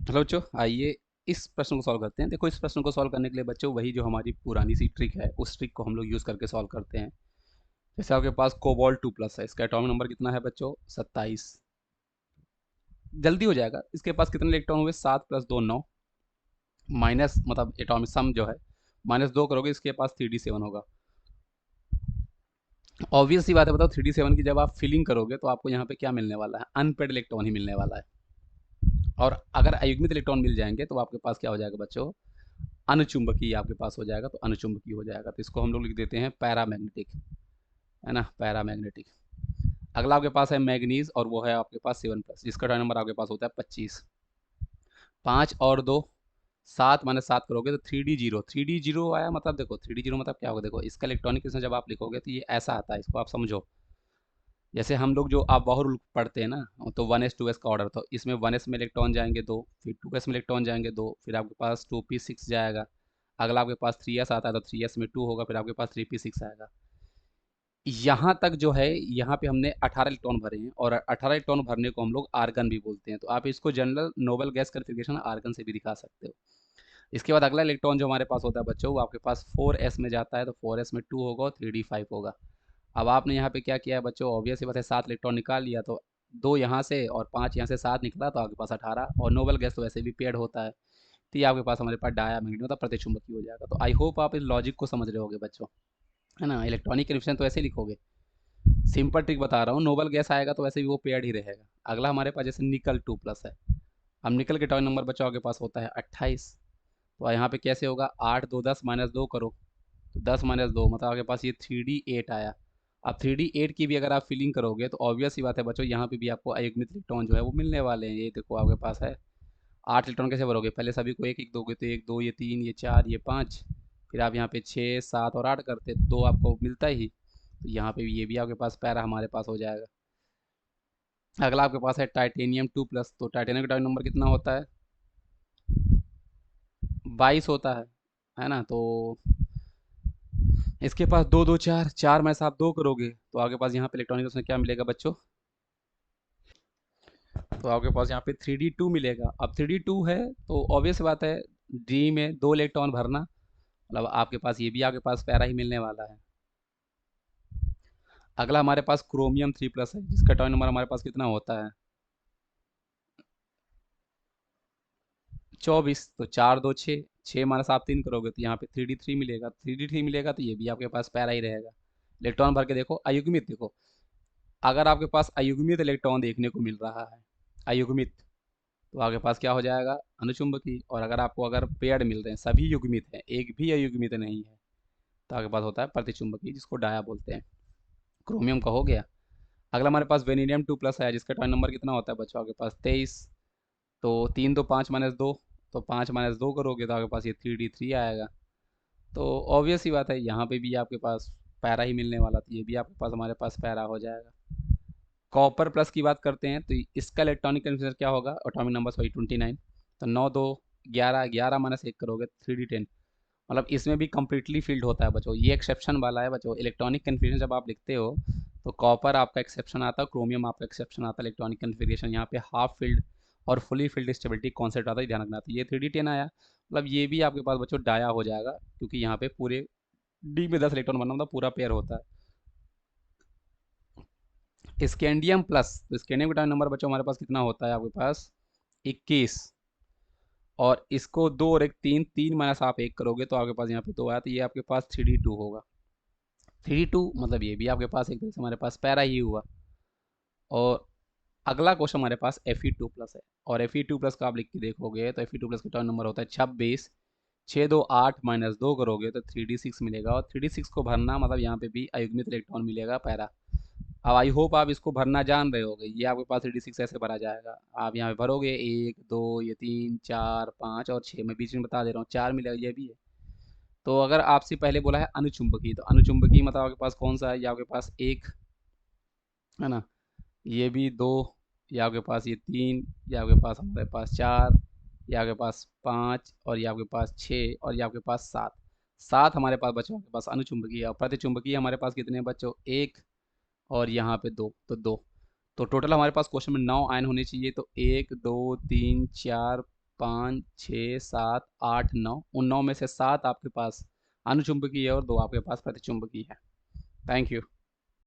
Hello बच्चों, आइए इस प्रश्न को सॉल्व करते हैं। देखो, इस प्रश्न को सॉल्व करने के लिए बच्चों वही जो हमारी पुरानी सी ट्रिक है, उस ट्रिक को हम लोग यूज़ करके सॉल्व करते हैं। जैसे आपके पास कोबाल्ट 2+ है, इसका एटॉमिक नंबर कितना है बच्चों? 27। जल्दी हो जाएगा। इसके पास कितने इलेक्ट्रॉन हुए? 7 + 2 9, माइनस मतलब एटॉमिक सम जो है -2 करोगे, इसके पास 3d7 होगा। ऑब्वियस सी बात है, बताओ 3d7 की जब आप फिलिंग करोगे तो आपको यहाँ पे क्या मिलने वाला है? अनपेड इलेक्ट्रॉन ही मिलने वाला है। और अगर अयुग्मित इलेक्ट्रॉन मिल जाएंगे तो आपके पास क्या हो जाएगा बच्चों? अनुचुंबकीय आपके पास हो जाएगा, तो अनुचुंबकीय हो जाएगा, तो इसको हम लोग लिख देते हैं पैरामैग्नेटिक, है ना, पैरामैग्नेटिक। अगला आपके पास है मैग्नीज, और वो है आपके पास 7+, जिसका टर्न नंबर आपके पास होता है 25। 5 और 2 7, -7 करोगे तो 3d0, 3d0 आया, मतलब देखो 3d0 मतलब क्या होगा? देखो, इसका इलेक्ट्रॉनिक जब आप लिखोगे तो ये ऐसा आता है, इसको आप समझो। जैसे हम लोग जो आप बाहर पढ़ते हैं ना, तो 1s 2s का ऑर्डर, तो इसमें 1s में इलेक्ट्रॉन जाएंगे 2, फिर 2s में इलेक्ट्रॉन जाएंगे 2, फिर आपके पास 2p6 जाएगा। अगला आपके पास 3s आता है तो 3s में 2 होगा, फिर आपके पास 3p6 आएगा। यहाँ तक जो है, यहाँ पे हमने 18 इलेक्ट्रॉन भरे हैं, और 18 इलेक्ट्रॉन भरने को हम लोग आर्गन भी बोलते हैं, तो आप इसको general noble gas configuration argon से भी दिखा सकते हो। इसके बाद अगला इलेक्ट्रॉन जो हमारे पास होता है बच्चों, वो आपके पास 4s में जाता है, तो 4s में 2 होगा और 3d5 होगा। अब आपने यहाँ पे क्या किया है बच्चों? ऑब्वियस ही बात है, 7 इलेक्ट्रॉन निकाल लिया, तो 2 यहाँ से और 5 यहाँ से, 7 निकला, तो आपके पास 18, और नोबल गैस तो वैसे भी पेड होता है, तो ये आपके पास हमारे पास डायमैग्नेटिक मतलब प्रतिचुंबकीय हो जाएगा। तो आई होप आप इस लॉजिक को समझ रहे होगे बच्चों, है ना। इलेक्ट्रॉनिक कन्फिग्रेशन तो ऐसे लिखोगे, सिंपल ट्रिक बता रहा हूँ। नोबल गैस आएगा तो वैसे भी वो पेड ही रहेगा। अगला हमारे पास जैसे निकल 2+ है। अब निकल के टॉइन नंबर बच्चों आपके पास होता है 28। तो यहाँ पे कैसे होगा? 8 2 10 -2 करो, तो 10 -2 मतलब आपके पास ये 3d8 आया। अब 3d8 की भी अगर आप फिलिंग करोगे तो ऑब्वियस ही बात है बच्चों, यहाँ पे भी आपको अयुग्मित इलेक्ट्रॉन जो है वो मिलने वाले हैं। ये देखो आपके पास है 8 इलेक्ट्रॉन, कैसे भरोगे? पहले सभी को एक एक दोगे, तो 1 2 ये 3 ये 4 ये 5, फिर आप यहाँ पे 6 7 और 8 करते तो 2 आपको मिलता ही, तो यहाँ पे भी ये भी आपके पास पैरा हमारे पास हो जाएगा। अगला आपके पास है टाइटेनियम 2+, तो टाइटेनियम का टॉइन नंबर कितना होता है? 22 होता है ना। तो इसके पास 2 2 4 4 में से आप 2 करोगे तो आपके पास यहाँ पे इलेक्ट्रॉनिक उसमें क्या मिलेगा बच्चों? तो आपके पास यहाँ पे 3d2 मिलेगा। अब 3d2 है तो ऑब्वियस बात है, डी में 2 इलेक्ट्रॉन भरना, मतलब आपके पास ये भी आपके पास पैरा ही मिलने वाला है। अगला हमारे पास क्रोमियम 3+ है, जिसका टॉइन नंबर हमारे पास कितना होता है? 24। तो 4 2 6, 6 माइनस आप 3 करोगे तो यहाँ पे 3d3 मिलेगा, 3d3 मिलेगा तो ये भी आपके पास पैरा ही रहेगा। इलेक्ट्रॉन भर के देखो, अयुग्मित देखो, अगर आपके पास अयुग्मित इलेक्ट्रॉन देखने को मिल रहा है, अयुग्मित, तो आपके पास क्या हो जाएगा? अनुचुंबकीय। और अगर आपको अगर पेड़ मिल रहे हैं, सभी युग्मित हैं, एक भी अयुग्मित नहीं है, तो आपके पास होता है प्रतिचुंबकीय, जिसको डाया बोलते हैं। क्रोमियम का हो गया। अगला हमारे पास वेनेडियम 2+ है, जिसका टॉइन नंबर कितना होता है बच्चों? आपके पास 23। तो 3 2 5 -2, तो 5 -2 करोगे तो आपके पास ये 3d3 आएगा। तो ऑब्वियस ही बात है, यहाँ पे भी आपके पास पैरा ही मिलने वाला, तो ये भी आपके पास हमारे पास पैरा हो जाएगा। कॉपर प्लस की बात करते हैं, तो इसका इलेक्ट्रॉनिक कन्फिग्रेशन क्या होगा? एटॉमिक नंबर वही 29। तो 9 2 11, 11 -1 करोगे 3d10, मतलब इसमें भी कंप्लीटली फील्ड होता है बच्चों। ये एक्सेप्शन वाला है बच्चों। इलेक्ट्रॉनिक कन्फिग्रेशन जब आप लिखते हो तो कॉपर आपका एक्सेप्शन आता है, क्रोमियम आपका एक्सेप्शन आता है। इलेक्ट्रॉनिक कन्फिग्रेशन यहाँ पे हाफ फील्ड और फुली फील्ड स्टेबिलिटी कॉन्सेप्ट आता है, ध्यान रखना। तो ये 3d10 आया, मतलब ये भी आपके पास बच्चों डाया हो जाएगा, क्योंकि यहाँ पे पूरे डी में 10 इलेक्ट्रॉन बनना, मतलब पूरा पेयर होता है। स्कैंडियम प्लस, तो स्कैंडियम का नंबर बच्चों हमारे पास कितना होता है? आपके पास 21। और इसको 2 और 1 3, 3 माइनस आप 1 करोगे तो आपके पास यहाँ पे 2 आया, तो ये आपके पास 3d2 होगा। 3d2 मतलब ये भी आपके पास एक तरह से हमारे पास पैरा ही हुआ। और अगला क्वेश्चन हमारे पास Fe2+ है, और Fe2+ का आप लिख के देखोगे तो Fe2+ का टर्न नंबर होता है 26। 6 2 8 -2 करोगे तो 3d6 मिलेगा, और 3d6 को भरना मतलब यहाँ पे भी अयुग्मित इलेक्ट्रॉन मिलेगा, पैरा। अब आई होप आप इसको भरना जान रहे होगे। ये आपके पास 3d6 ऐसे भरा जाएगा, आप यहाँ पे भरोगे 1 2 ये 3 4 5 और 6, मैं बीच में बता दे रहा हूँ 4 मिलेगा, ये भी है। तो अगर आपसे पहले बोला है अनुचुंबकीय, तो अनुचुंबकीय मतलब आपके पास कौन सा है? ये आपके पास 1, है ना, ये भी 2, ये आपके पास ये 3, ये आपके पास हमारे पास 4, ये आपके पास 5, और ये आपके पास 6, और ये आपके पास 7। 7 हमारे पास बच्चों आपके पास अनुचुंबकीय, और प्रतिचुंबकीय हमारे पास कितने हैं बच्चों? 1, और यहाँ पे 2, तो 2। तो टोटल हमारे पास क्वेश्चन में 9 आयन होने चाहिए, तो 1 2 3 4 5, 6, 7, 8, 9, उन 9 में से 7 आपके पास अनुचुंबकीय है और 2 आपके पास प्रतिचुंबकीय है। Thank you.